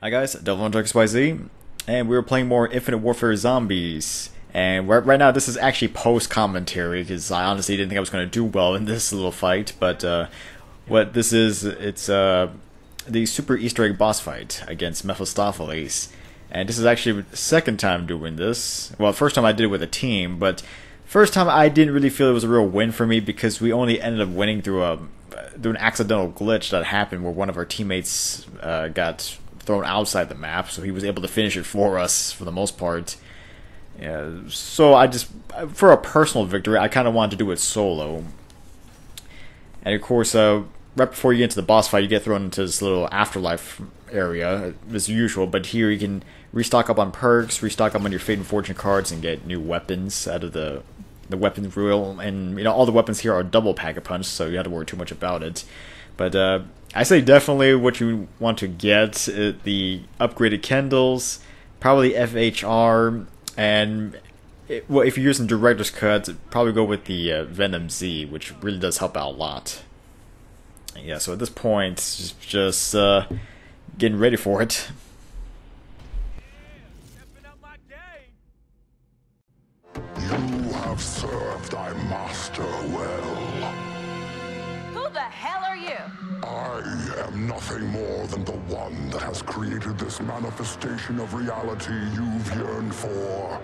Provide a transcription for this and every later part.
Hi guys, DevilHunterXYZ, and we're playing more Infinite Warfare Zombies. And right now this is actually post-commentary, because I honestly didn't think I was going to do well in this little fight, but what this is, it's the Super Easter Egg boss fight against Mephistopheles. And this is actually the second time doing this. Well, first time I did it with a team, but first time I didn't really feel it was a real win for me, because we only ended up winning through an accidental glitch that happened where one of our teammates got thrown outside the map, so he was able to finish it for us for the most part. Yeah, so I just, for a personal victory, I kind of wanted to do it solo. And of course, right before you get into the boss fight, you get thrown into this little afterlife area, as usual, but here you can restock up on perks, restock up on your Fate and Fortune cards, and get new weapons out of the weapons wheel. And you know, all the weapons here are double Pack-a-Punch, so you don't have to worry too much about it. But I say definitely what you want to get, the upgraded Kendalls, probably FHR, and well, if you're using Director's Cut, probably go with the Venom Z, which really does help out a lot. Yeah, so at this point, just getting ready for it. You have served thy master well. Who the hell are you? I am nothing more than the one that has created this manifestation of reality you've yearned for.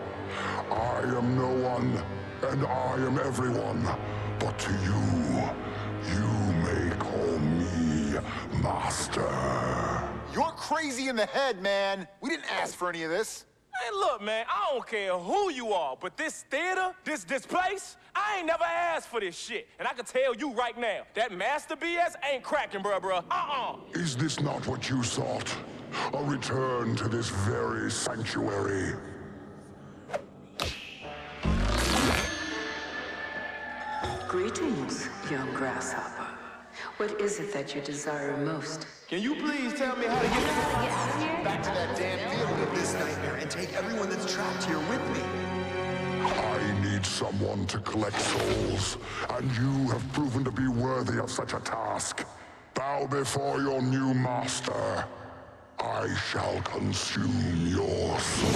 I am no one, and I am everyone. But to you may call me Master. You're crazy in the head, man. We didn't ask for any of this. Hey, look, man, I don't care who you are, but this theater, this place, I ain't never asked for this shit. And I can tell you right now, that master BS ain't cracking, bruh. Is this not what you sought? A return to this very sanctuary? Greetings, young grasshopper. What is it that you desire most? Can you please tell me how to get Back to that damn field of this nightmare and take everyone that's trapped here with me. I need someone to collect souls, and you have proven to be worthy of such a task. Bow before your new master. I shall consume your soul.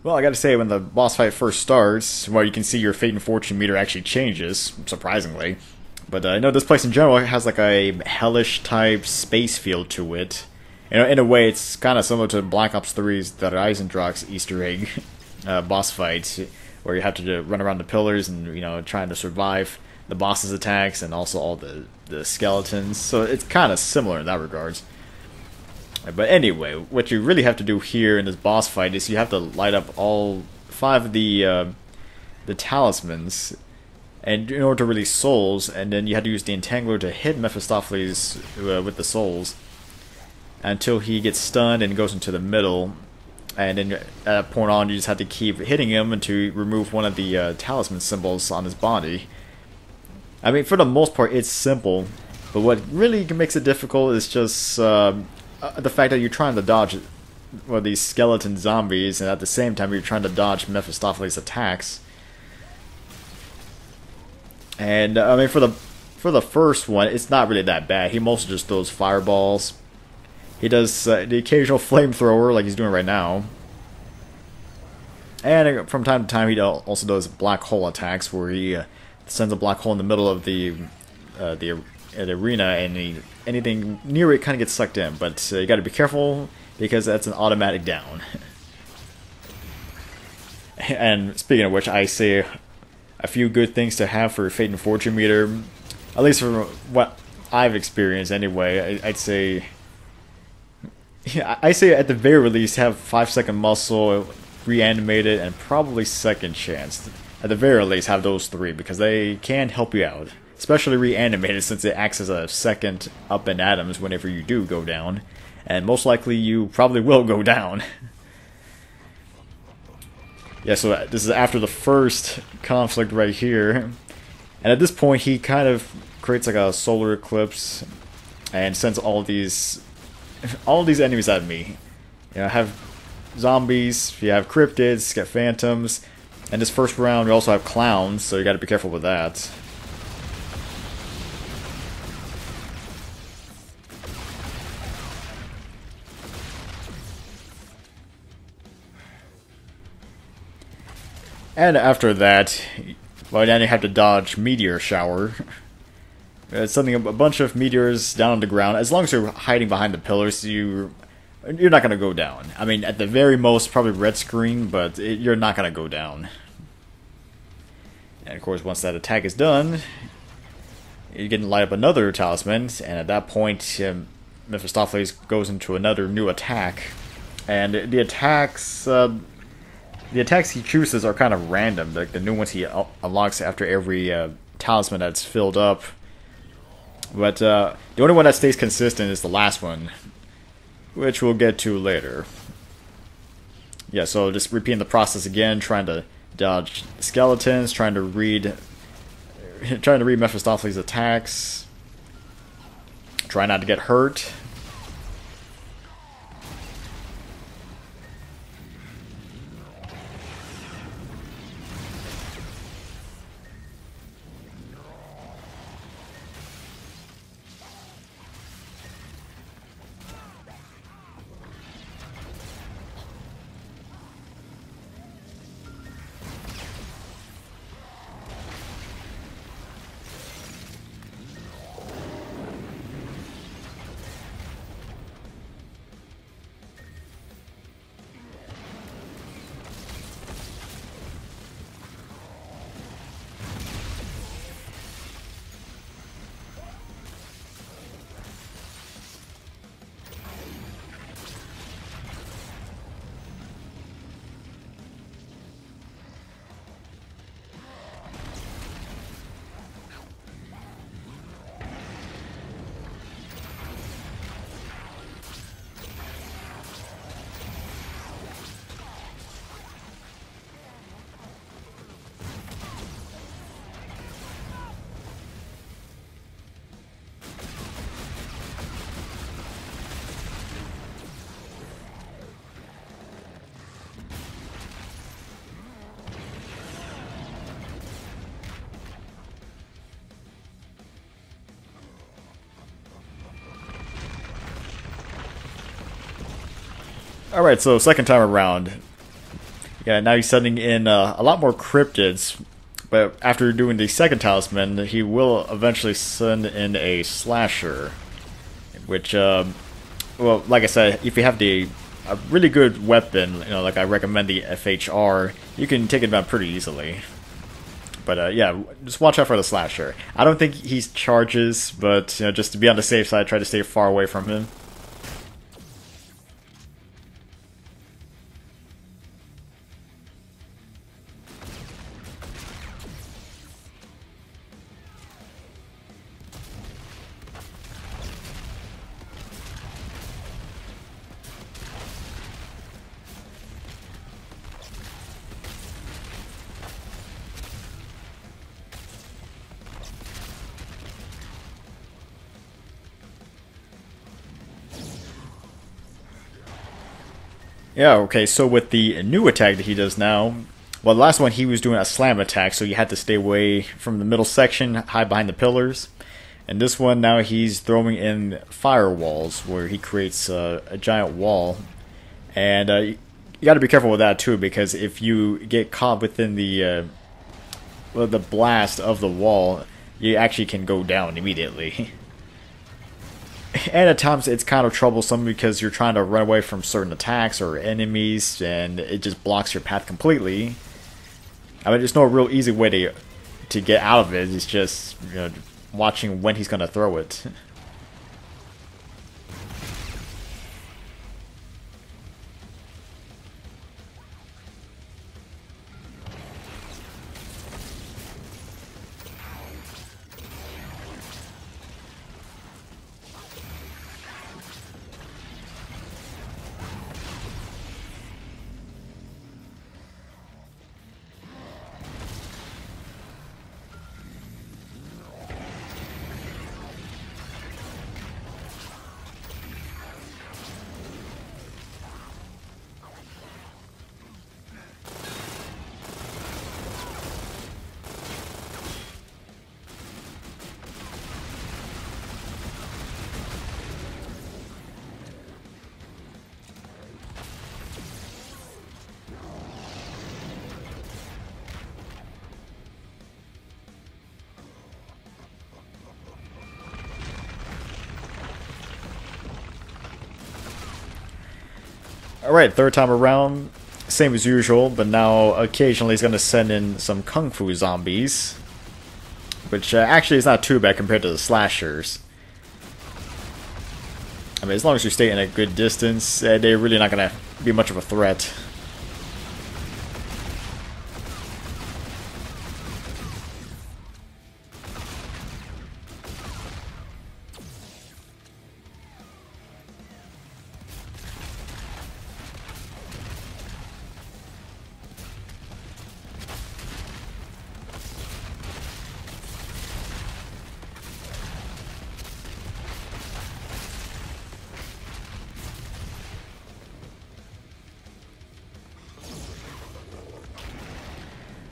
Well, I gotta say, when the boss fight first starts, well, you can see your Fate and Fortune meter actually changes, surprisingly. But I know this place in general has like a hellish type space feel to it. You know, in a way, it's kind of similar to Black Ops 3's the Eisendrock's Easter egg boss fight, where you have to run around the pillars and, you know, trying to survive the boss's attacks and also all the skeletons. So it's kind of similar in that regards. But anyway, what you really have to do here in this boss fight is you have to light up all 5 of the talismans, and in order to release souls, and then you have to use the Entangler to hit Mephistopheles with the souls until he gets stunned and goes into the middle, and then at that point on you just have to keep hitting him until you remove one of the talisman symbols on his body. I mean, for the most part it's simple, but what really makes it difficult is just the fact that you're trying to dodge these skeleton zombies, and at the same time you're trying to dodge Mephistopheles' attacks. And I mean, for the first one, it's not really that bad. He mostly just throws fireballs. He does the occasional flamethrower, like he's doing right now. And from time to time, he also does black hole attacks, where he sends a black hole in the middle of the arena, and anything near it kind of gets sucked in. But you got to be careful, because that's an automatic down. And speaking of which, I say a few good things to have for Fate and Fortune meter, at least from what I've experienced anyway. I'd say, yeah, I say at the very least have 5-second muscle, reanimated, and probably second chance. At the very least have those 3, because they can help you out. Especially reanimated, since it acts as a second up in atoms whenever you do go down. And most likely you probably will go down. Yeah, so this is after the first conflict right here. And at this point he kind of creates like a solar eclipse and sends all these enemies at me. You know, have zombies, you have cryptids, you got phantoms, and this first round you also have clowns, so you got to be careful with that. And after that, well, then you have to dodge meteor shower. It's something, a bunch of meteors down on the ground. As long as you're hiding behind the pillars, you're not gonna go down. I mean, at the very most, probably red screen, but you're not gonna go down. And of course, once that attack is done, you can light up another talisman, and at that point, Mephistopheles goes into another new attack. And the attacks he chooses are kind of random. Like the new ones he unlocks after every talisman that's filled up. But the only one that stays consistent is the last one, which we'll get to later. Yeah, so just repeating the process again, trying to dodge skeletons, trying to read Mephistopheles' attacks, try not to get hurt. Alright, so second time around. Yeah, now he's sending in a lot more cryptids, but after doing the second talisman, he will eventually send in a slasher. Which, well, like I said, if you have a really good weapon, you know, like I recommend the FHR, you can take it down pretty easily. But yeah, just watch out for the slasher. I don't think he charges, but you know, just to be on the safe side, try to stay far away from him. Yeah, okay, so with the new attack that he does now, well, the last one he was doing a slam attack, so you had to stay away from the middle section, hide behind the pillars. And this one, now he's throwing in firewalls, where he creates a giant wall. And you got to be careful with that too, because if you get caught within the blast of the wall, you actually can go down immediately. And at times it's kind of troublesome because you're trying to run away from certain attacks or enemies, and it just blocks your path completely. I mean, there's no real easy way to get out of it. It's just, you know, watching when he's going to throw it. Alright, third time around, same as usual, but now occasionally he's going to send in some Kung Fu zombies. Which actually is not too bad compared to the slashers. I mean, as long as you stay in a good distance, they're really not going to be much of a threat.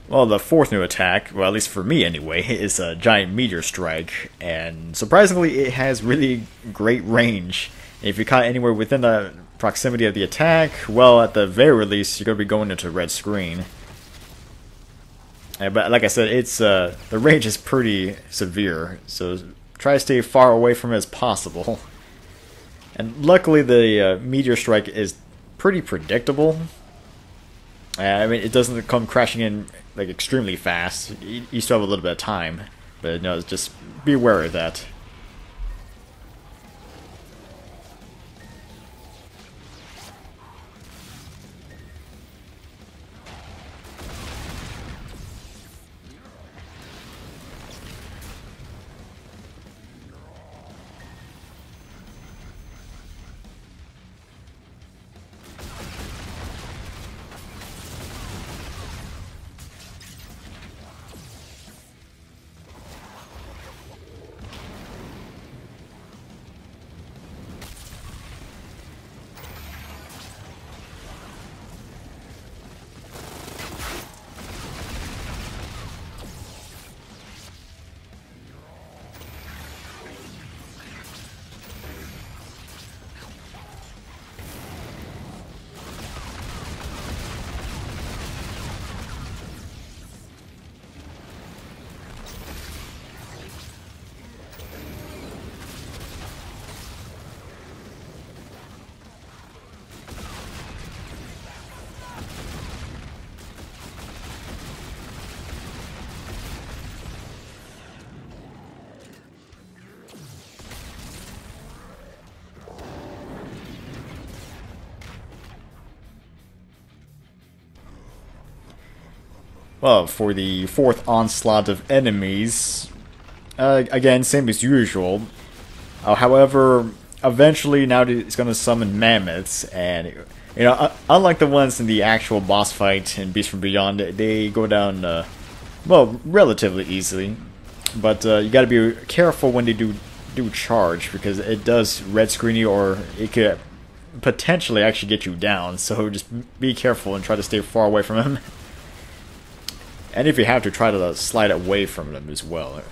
Well, the fourth new attack, well, at least for me anyway, is a giant meteor strike, and surprisingly, it has really great range. If you caught anywhere within the proximity of the attack, well, at the very least, you're going to be going into red screen. But like I said, it's the range is pretty severe, so try to stay far away from it as possible. And luckily, the meteor strike is pretty predictable. I mean, it doesn't come crashing in like extremely fast. You still have a little bit of time, but no, just be aware of that. Well, for the fourth onslaught of enemies, again, same as usual. However, eventually now it's going to summon mammoths, and you know, unlike the ones in the actual boss fight in Beast from Beyond, they go down, well, relatively easily. But you got to be careful when they do charge, because it does red screen you, or it could potentially actually get you down. So just be careful and try to stay far away from him. And if you have to, try to slide away from them as well.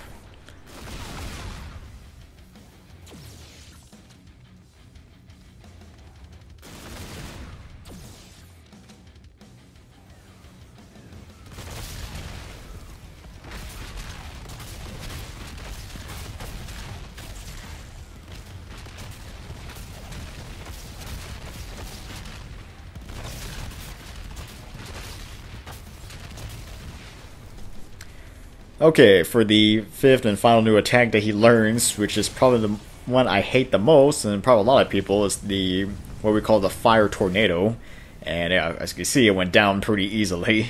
Okay, for the fifth and final new attack that he learns, which is probably the one I hate the most, and probably a lot of people, is the what we call the Fire Tornado. And yeah, as you can see, it went down pretty easily.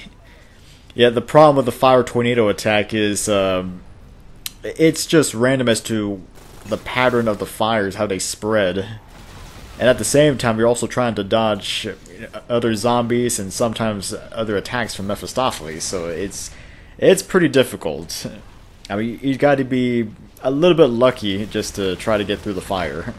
Yeah, the problem with the Fire Tornado attack is it's just random as to the pattern of the fires, how they spread. And at the same time, you're also trying to dodge other zombies and sometimes other attacks from Mephistopheles, so it's pretty difficult. I mean, you got to be a little bit lucky just to try to get through the fire.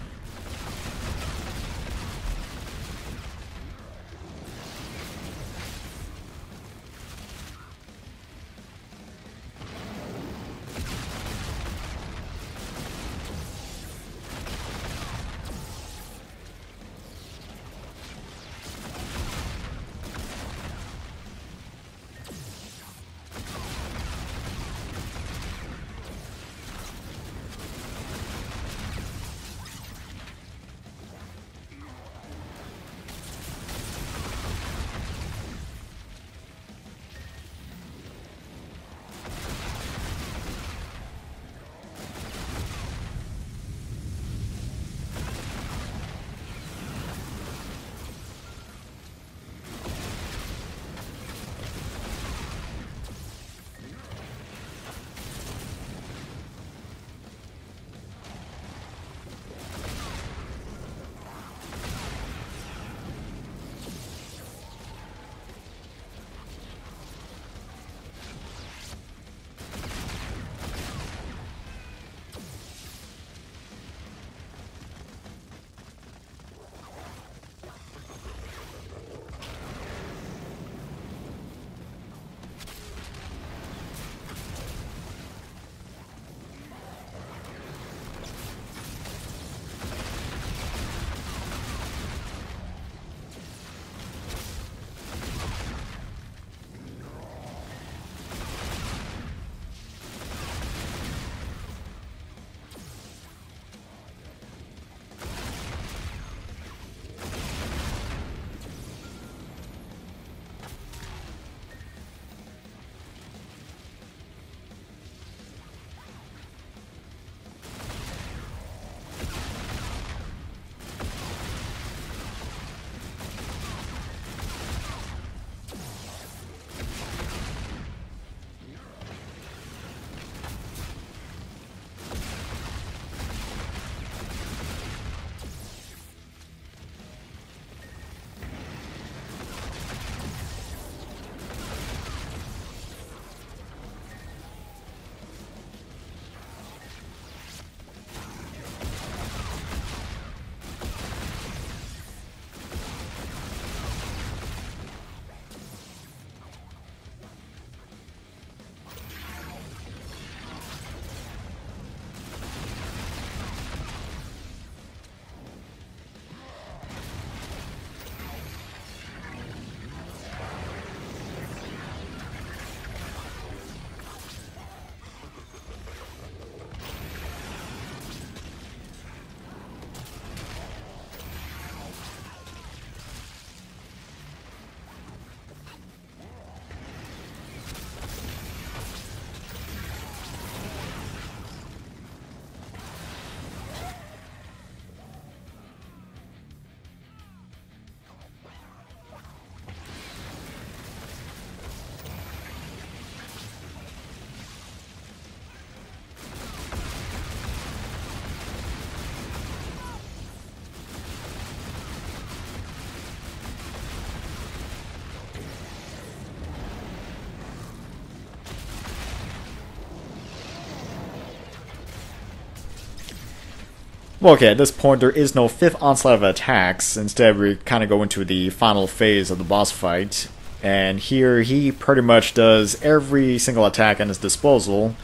Well, okay, at this point there is no fifth onslaught of attacks. Instead, we kind of go into the final phase of the boss fight. And here, he pretty much does every single attack at his disposal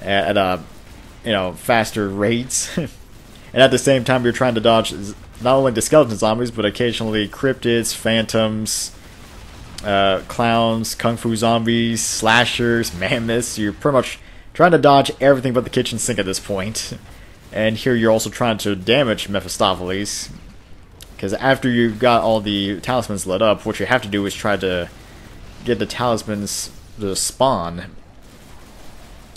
at a, faster rates. And at the same time, you're trying to dodge not only the skeleton zombies, but occasionally cryptids, phantoms, clowns, kung fu zombies, slashers, mammoths. You're pretty much trying to dodge everything but the kitchen sink at this point. And here you're also trying to damage Mephistopheles, because after you've got all the talismans lit up, what you have to do is try to get the talismans to spawn.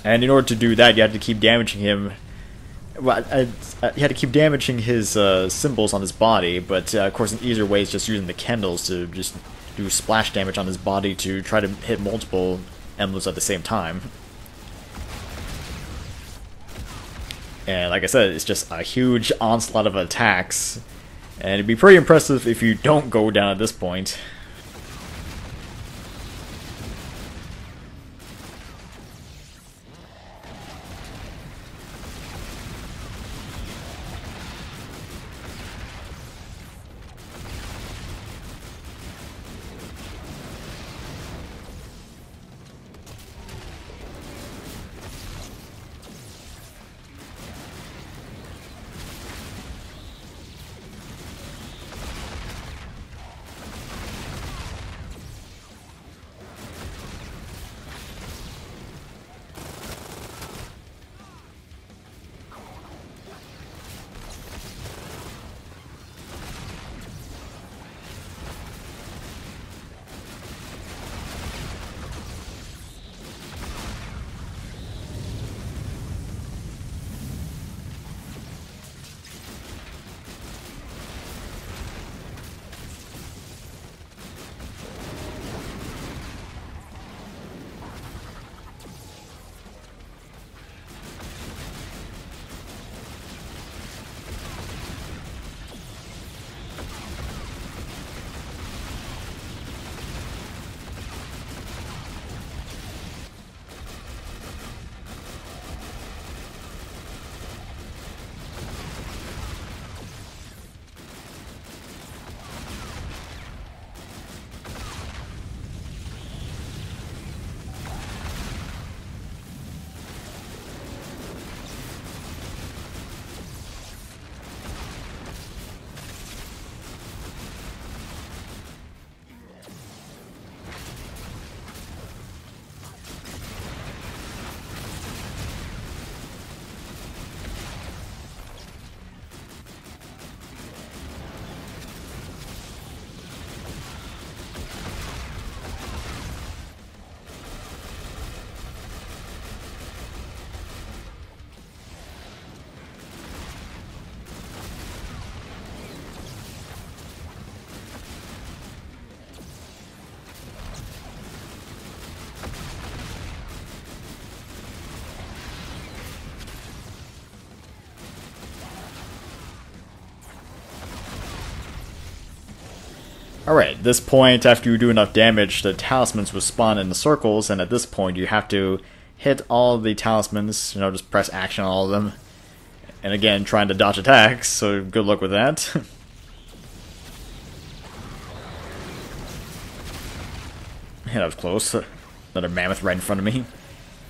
And in order to do that, you have to keep damaging him. Well, you had to keep damaging his symbols on his body, but of course an easier way is just using the candles to just do splash damage on his body to try to hit multiple emblems at the same time. And like I said, it's just a huge onslaught of attacks, and it'd be pretty impressive if you don't go down at this point. Alright, at this point, after you do enough damage, the talismans will spawn in the circles, and at this point you have to hit all the talismans, just press action on all of them. And again, trying to dodge attacks, so good luck with that. Yeah, that was close. Another mammoth right in front of me.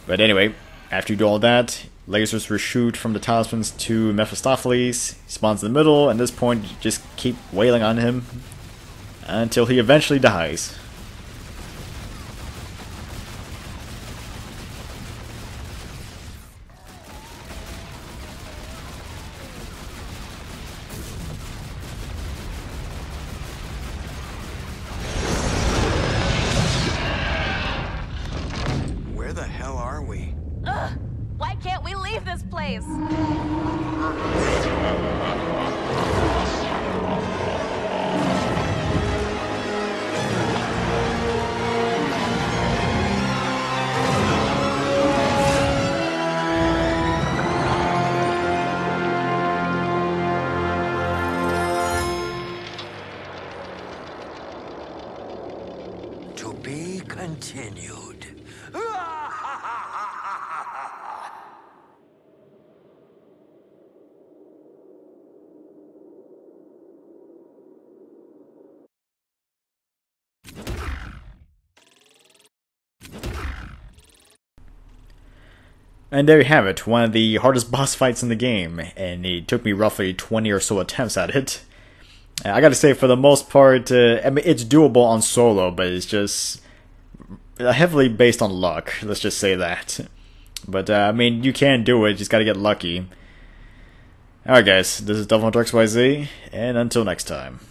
But anyway, after you do all that, lasers will shoot from the talismans to Mephistopheles. He spawns in the middle, and at this point, you just keep wailing on him until he eventually dies. Where the hell are we? Ugh! Why can't we leave this place? To be continued. And there you have it, one of the hardest boss fights in the game, and it took me roughly 20 or so attempts at it. I gotta say, for the most part, I mean, it's doable on solo, but it's just heavily based on luck, let's just say that. But, I mean, you can do it, you just gotta get lucky. Alright guys, this is DevilHunterXYZ, and until next time.